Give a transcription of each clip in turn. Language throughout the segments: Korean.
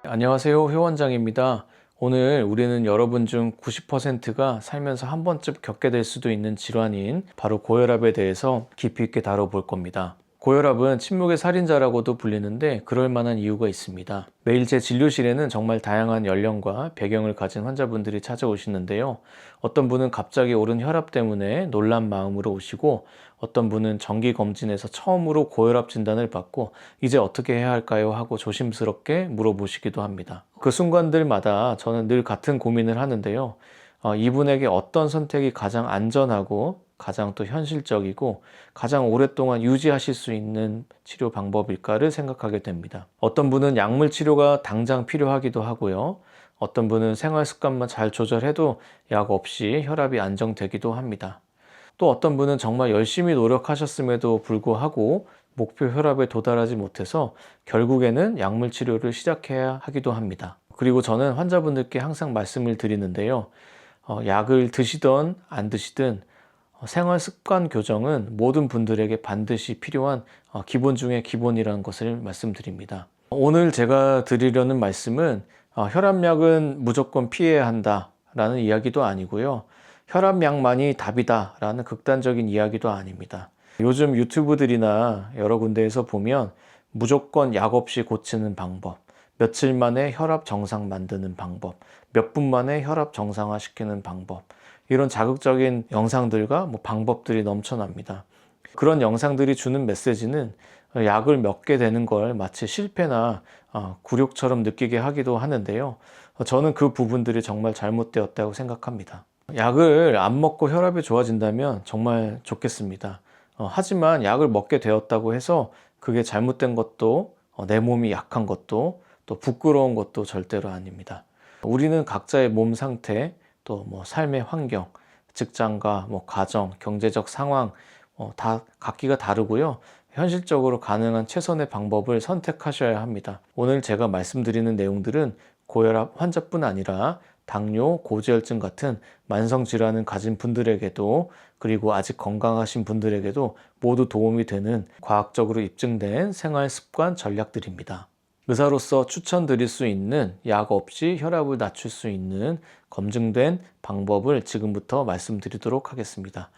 안녕하세요. 회원장입니다. 오늘 우리는 여러분 중 90%가 살면서 한 번쯤 겪게 될 수도 있는 질환인 바로 고혈압에 대해서 깊이 있게 다뤄볼 겁니다. 고혈압은 침묵의 살인자라고도 불리는데 그럴 만한 이유가 있습니다. 매일 제 진료실에는 정말 다양한 연령과 배경을 가진 환자분들이 찾아오시는데요. 어떤 분은 갑자기 오른 혈압 때문에 놀란 마음으로 오시고, 어떤 분은 정기검진에서 처음으로 고혈압 진단을 받고 이제 어떻게 해야 할까요? 하고 조심스럽게 물어보시기도 합니다. 그 순간들마다 저는 늘 같은 고민을 하는데요. 이분에게 어떤 선택이 가장 안전하고 가장 또 현실적이고 가장 오랫동안 유지하실 수 있는 치료 방법일까를 생각하게 됩니다. 어떤 분은 약물 치료가 당장 필요하기도 하고요. 어떤 분은 생활 습관만 잘 조절해도 약 없이 혈압이 안정되기도 합니다. 또 어떤 분은 정말 열심히 노력하셨음에도 불구하고 목표 혈압에 도달하지 못해서 결국에는 약물 치료를 시작해야 하기도 합니다. 그리고 저는 환자분들께 항상 말씀을 드리는데요. 약을 드시든 안 드시든 생활 습관 교정은 모든 분들에게 반드시 필요한 기본 중의 기본이라는 것을 말씀드립니다. 오늘 제가 드리려는 말씀은 혈압약은 무조건 피해야 한다 라는 이야기도 아니고요. 혈압약만이 답이다 라는 극단적인 이야기도 아닙니다. 요즘 유튜브들이나 여러 군데에서 보면 무조건 약 없이 고치는 방법, 며칠 만에 혈압 정상 만드는 방법, 몇 분 만에 혈압 정상화 시키는 방법, 이런 자극적인 영상들과 방법들이 넘쳐납니다. 그런 영상들이 주는 메시지는 약을 먹게 되는 걸 마치 실패나 굴욕처럼 느끼게 하기도 하는데요. 저는 그 부분들이 정말 잘못되었다고 생각합니다. 약을 안 먹고 혈압이 좋아진다면 정말 좋겠습니다. 하지만 약을 먹게 되었다고 해서 그게 잘못된 것도 내 몸이 약한 것도 또 부끄러운 것도 절대로 아닙니다. 우리는 각자의 몸 상태, 또 삶의 환경, 직장과 가정, 경제적 상황 다 각기가 다르고요. 현실적으로 가능한 최선의 방법을 선택하셔야 합니다. 오늘 제가 말씀드리는 내용들은 고혈압 환자뿐 아니라 당뇨, 고지혈증 같은 만성 질환을 가진 분들에게도, 그리고 아직 건강하신 분들에게도 모두 도움이 되는 과학적으로 입증된 생활 습관 전략들입니다. 의사로서 추천드릴 수 있는 약 없이 혈압을 낮출 수 있는 검증된 방법을 지금부터 말씀드리도록 하겠습니다.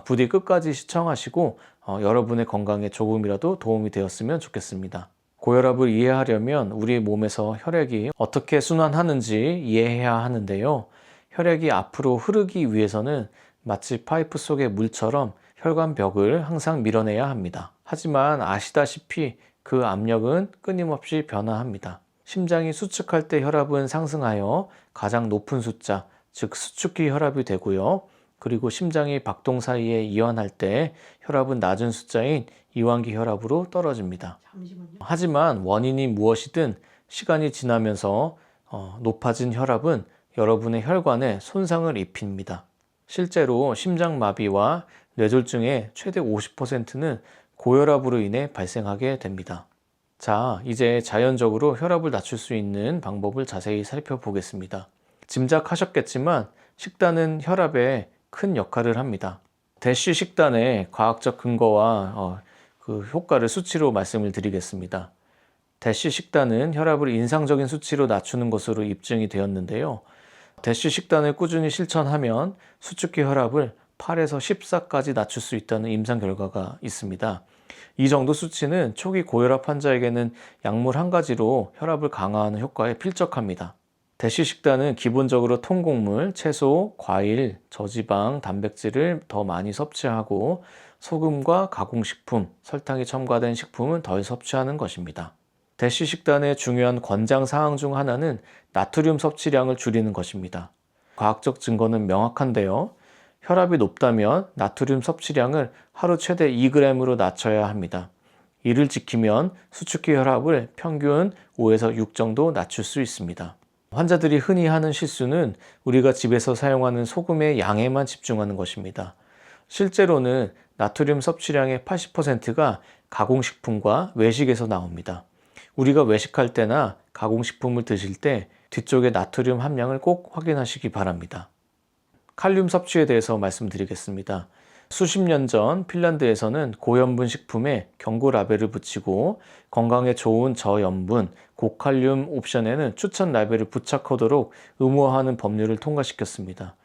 부디 끝까지 시청하시고 여러분의 건강에 조금이라도 도움이 되었으면 좋겠습니다. 고혈압을 이해하려면 우리 몸에서 혈액이 어떻게 순환하는지 이해해야 하는데요. 혈액이 앞으로 흐르기 위해서는 마치 파이프 속의 물처럼 혈관벽을 항상 밀어내야 합니다. 하지만 아시다시피 그 압력은 끊임없이 변화합니다. 심장이 수축할 때 혈압은 상승하여 가장 높은 숫자, 즉 수축기 혈압이 되고요. 그리고 심장이 박동 사이에 이완할 때 혈압은 낮은 숫자인 이완기 혈압으로 떨어집니다. 하지만 원인이 무엇이든 시간이 지나면서 높아진 혈압은 여러분의 혈관에 손상을 입힙니다. 실제로 심장마비와 뇌졸중의 최대 50%는 고혈압으로 인해 발생하게 됩니다. 자, 이제 자연적으로 혈압을 낮출 수 있는 방법을 자세히 살펴보겠습니다. 짐작하셨겠지만 식단은 혈압에 큰 역할을 합니다. 대쉬 식단의 과학적 근거와 그 효과를 수치로 말씀을 드리겠습니다. 대쉬 식단은 혈압을 인상적인 수치로 낮추는 것으로 입증이 되었는데요. 대쉬 식단을 꾸준히 실천하면 수축기 혈압을 8에서 14까지 낮출 수 있다는 임상 결과가 있습니다. 이 정도 수치는 초기 고혈압 환자에게는 약물 한 가지로 혈압을 강화하는 효과에 필적합니다. 대쉬 식단은 기본적으로 통곡물, 채소, 과일, 저지방, 단백질을 더 많이 섭취하고 소금과 가공식품, 설탕이 첨가된 식품은 덜 섭취하는 것입니다. 대쉬 식단의 중요한 권장 사항 중 하나는 나트륨 섭취량을 줄이는 것입니다. 과학적 증거는 명확한데요. 혈압이 높다면 나트륨 섭취량을 하루 최대 2g으로 낮춰야 합니다. 이를 지키면 수축기 혈압을 평균 5에서 6 정도 낮출 수 있습니다. 환자들이 흔히 하는 실수는 우리가 집에서 사용하는 소금의 양에만 집중하는 것입니다. 실제로는 나트륨 섭취량의 80%가 가공식품과 외식에서 나옵니다. 우리가 외식할 때나 가공식품을 드실 때 뒤쪽의 나트륨 함량을 꼭 확인하시기 바랍니다. 칼륨 섭취에 대해서 말씀드리겠습니다. 수십 년 전 핀란드에서는 고염분 식품에 경고 라벨을 붙이고 건강에 좋은 저염분, 고칼륨 옵션에는 추천 라벨을 부착하도록 의무화하는 법률을 통과시켰습니다.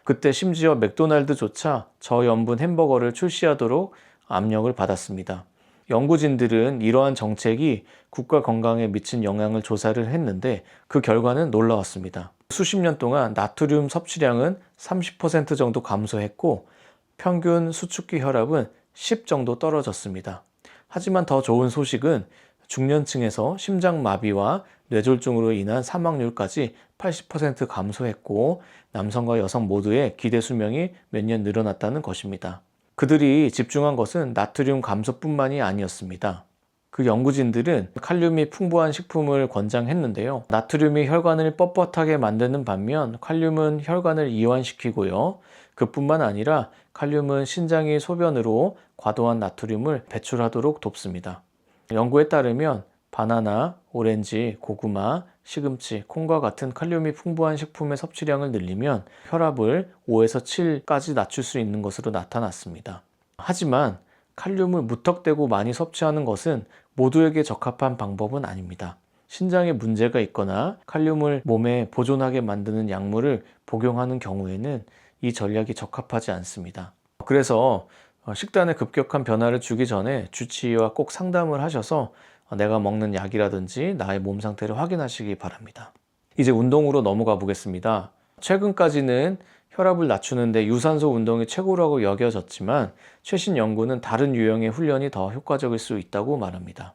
그때 심지어 맥도날드조차 저염분 햄버거를 출시하도록 압력을 받았습니다. 연구진들은 이러한 정책이 국가 건강에 미친 영향을 조사를 했는데 그 결과는 놀라웠습니다. 수십 년 동안 나트륨 섭취량은 30% 정도 감소했고 평균 수축기 혈압은 10 정도 떨어졌습니다. 하지만 더 좋은 소식은 중년층에서 심장마비와 뇌졸중으로 인한 사망률까지 80% 감소했고 남성과 여성 모두의 기대 수명이 몇 년 늘어났다는 것입니다. 그들이 집중한 것은 나트륨 감소뿐만이 아니었습니다. 그 연구진들은 칼륨이 풍부한 식품을 권장했는데요. 나트륨이 혈관을 뻣뻣하게 만드는 반면 칼륨은 혈관을 이완시키고요. 그뿐만 아니라 칼륨은 신장이 소변으로 과도한 나트륨을 배출하도록 돕습니다. 연구에 따르면 바나나, 오렌지, 고구마, 시금치, 콩과 같은 칼륨이 풍부한 식품의 섭취량을 늘리면 혈압을 5에서 7까지 낮출 수 있는 것으로 나타났습니다. 하지만 칼륨을 무턱대고 많이 섭취하는 것은 모두에게 적합한 방법은 아닙니다. 신장에 문제가 있거나 칼륨을 몸에 보존하게 만드는 약물을 복용하는 경우에는 이 전략이 적합하지 않습니다. 그래서 식단에 급격한 변화를 주기 전에 주치의와 꼭 상담을 하셔서 내가 먹는 약이라든지 나의 몸 상태를 확인하시기 바랍니다. 이제 운동으로 넘어가 보겠습니다. 최근까지는 혈압을 낮추는데 유산소 운동이 최고라고 여겨졌지만 최신 연구는 다른 유형의 훈련이 더 효과적일 수 있다고 말합니다.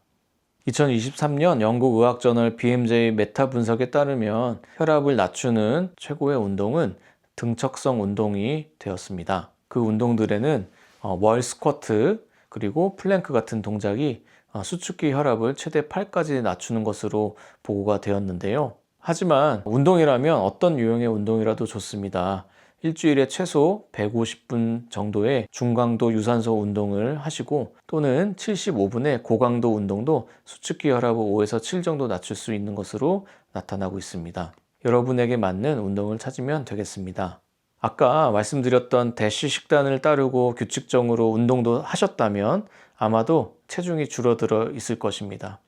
2023년 영국 의학저널 BMJ 메타 분석에 따르면 혈압을 낮추는 최고의 운동은 등척성 운동이 되었습니다. 그 운동들에는 월 스쿼트 그리고 플랭크 같은 동작이 수축기 혈압을 최대 8까지 낮추는 것으로 보고가 되었는데요. 하지만 운동이라면 어떤 유형의 운동이라도 좋습니다. 일주일에 최소 150분 정도의 중강도 유산소 운동을 하시고 또는 75분의 고강도 운동도 수축기 혈압을 5에서 7 정도 낮출 수 있는 것으로 나타나고 있습니다. 여러분에게 맞는 운동을 찾으면 되겠습니다. 아까 말씀드렸던 대시 식단을 따르고 규칙적으로 운동도 하셨다면 아마도 체중이 줄어들어 있을 것입니다.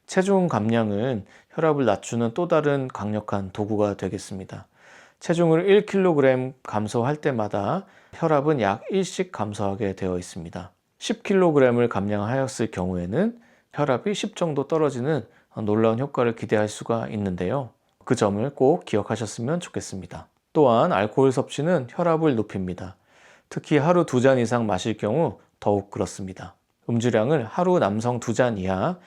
체중 감량은 혈압을 낮추는 또 다른 강력한 도구가 되겠습니다. 체중을 1kg 감소할 때마다 혈압은 약 1씩 감소하게 되어 있습니다. 10kg을 감량하였을 경우에는 혈압이 10 정도 떨어지는 놀라운 효과를 기대할 수가 있는데요. 그 점을 꼭 기억하셨으면 좋겠습니다. 또한 알코올 섭취는 혈압을 높입니다. 특히 하루 2잔 이상 마실 경우 더욱 그렇습니다. 음주량을 하루 남성 2잔 이하,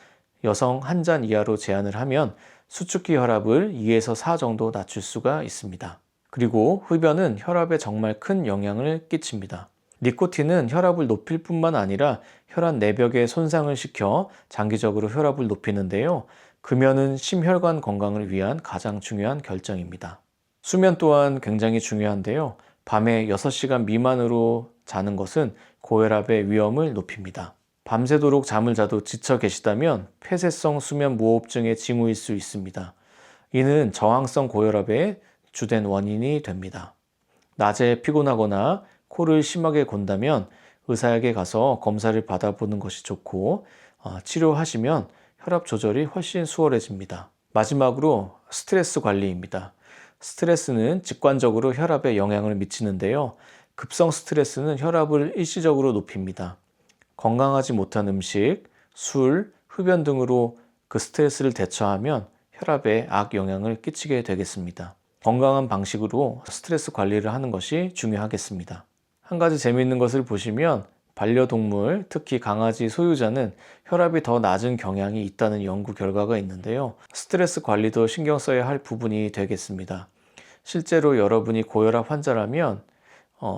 여성 1잔 이하로 제한을 하면 수축기 혈압을 2에서 4 정도 낮출 수가 있습니다. 그리고 흡연은 혈압에 정말 큰 영향을 끼칩니다. 니코틴은 혈압을 높일 뿐만 아니라 혈관 내벽에 손상을 시켜 장기적으로 혈압을 높이는데요. 금연은 심혈관 건강을 위한 가장 중요한 결정입니다. 수면 또한 굉장히 중요한데요. 밤에 6시간 미만으로 자는 것은 고혈압의 위험을 높입니다. 밤새도록 잠을 자도 지쳐 계시다면 폐쇄성 수면 무호흡증의 징후일 수 있습니다. 이는 저항성 고혈압의 주된 원인이 됩니다. 낮에 피곤하거나 코를 심하게 곤다면 의사에게 가서 검사를 받아보는 것이 좋고 치료하시면 혈압 조절이 훨씬 수월해집니다. 마지막으로 스트레스 관리입니다. 스트레스는 직관적으로 혈압에 영향을 미치는데요. 급성 스트레스는 혈압을 일시적으로 높입니다. 건강하지 못한 음식, 술, 흡연 등으로 그 스트레스를 대처하면 혈압에 악영향을 끼치게 되겠습니다. 건강한 방식으로 스트레스 관리를 하는 것이 중요하겠습니다. 한 가지 재미있는 것을 보시면 반려동물, 특히 강아지 소유자는 혈압이 더 낮은 경향이 있다는 연구 결과가 있는데요. 스트레스 관리도 신경 써야 할 부분이 되겠습니다. 실제로 여러분이 고혈압 환자라면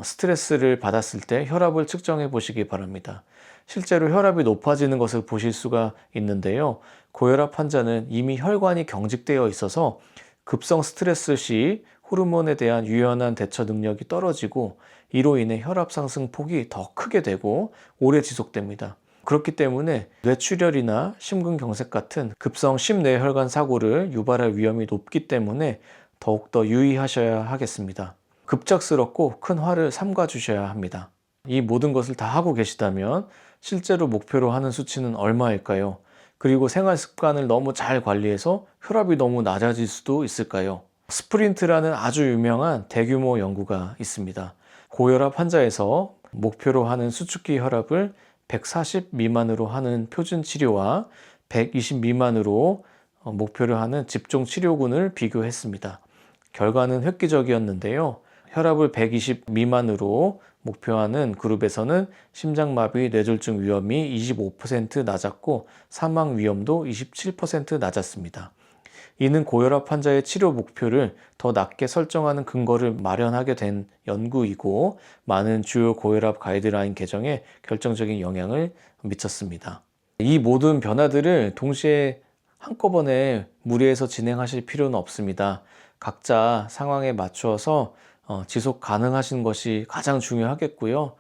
스트레스를 받았을 때 혈압을 측정해 보시기 바랍니다. 실제로 혈압이 높아지는 것을 보실 수가 있는데요. 고혈압 환자는 이미 혈관이 경직되어 있어서 급성 스트레스 시 호르몬에 대한 유연한 대처 능력이 떨어지고 이로 인해 혈압 상승 폭이 더 크게 되고 오래 지속됩니다. 그렇기 때문에 뇌출혈이나 심근경색 같은 급성 심뇌혈관 사고를 유발할 위험이 높기 때문에 더욱더 유의하셔야 하겠습니다. 급작스럽고 큰 화를 삼가 주셔야 합니다. 이 모든 것을 다 하고 계시다면 실제로 목표로 하는 수치는 얼마일까요? 그리고 생활 습관을 너무 잘 관리해서 혈압이 너무 낮아질 수도 있을까요? 스프린트라는 아주 유명한 대규모 연구가 있습니다. 고혈압 환자에서 목표로 하는 수축기 혈압을 140 미만으로 하는 표준 치료와 120 미만으로 목표로 하는 집중 치료군을 비교했습니다. 결과는 획기적이었는데요. 혈압을 120 미만으로 목표하는 그룹에서는 심장마비, 뇌졸중 위험이 25% 낮았고 사망 위험도 27% 낮았습니다. 이는 고혈압 환자의 치료 목표를 더 낮게 설정하는 근거를 마련하게 된 연구이고 많은 주요 고혈압 가이드라인 개정에 결정적인 영향을 미쳤습니다. 이 모든 변화들을 동시에 한꺼번에 무리해서 진행하실 필요는 없습니다. 각자 상황에 맞추어서 지속 가능하신 것이 가장 중요하겠고요.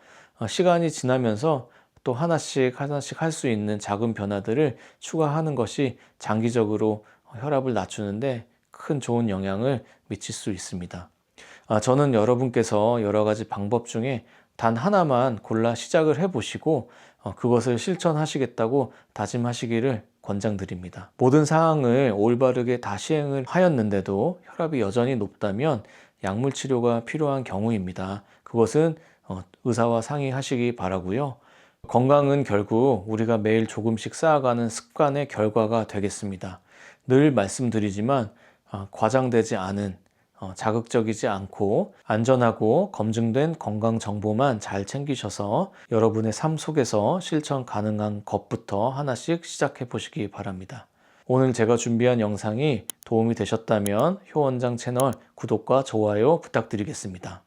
시간이 지나면서 또 하나씩 할 수 있는 작은 변화들을 추가하는 것이 장기적으로 혈압을 낮추는데 큰 좋은 영향을 미칠 수 있습니다. 저는 여러분께서 여러 가지 방법 중에 단 하나만 골라 시작을 해보시고 그것을 실천하시겠다고 다짐하시기를 권장드립니다. 모든 사항을 올바르게 다 시행을 하였는데도 혈압이 여전히 높다면 약물 치료가 필요한 경우입니다. 그것은 의사와 상의하시기 바라고요. 건강은 결국 우리가 매일 조금씩 쌓아가는 습관의 결과가 되겠습니다. 늘 말씀드리지만 과장되지 않은 자극적이지 않고 안전하고 검증된 건강 정보만 잘 챙기셔서 여러분의 삶 속에서 실천 가능한 것부터 하나씩 시작해 보시기 바랍니다. 오늘 제가 준비한 영상이 도움이 되셨다면 효원장 채널 구독과 좋아요 부탁드리겠습니다.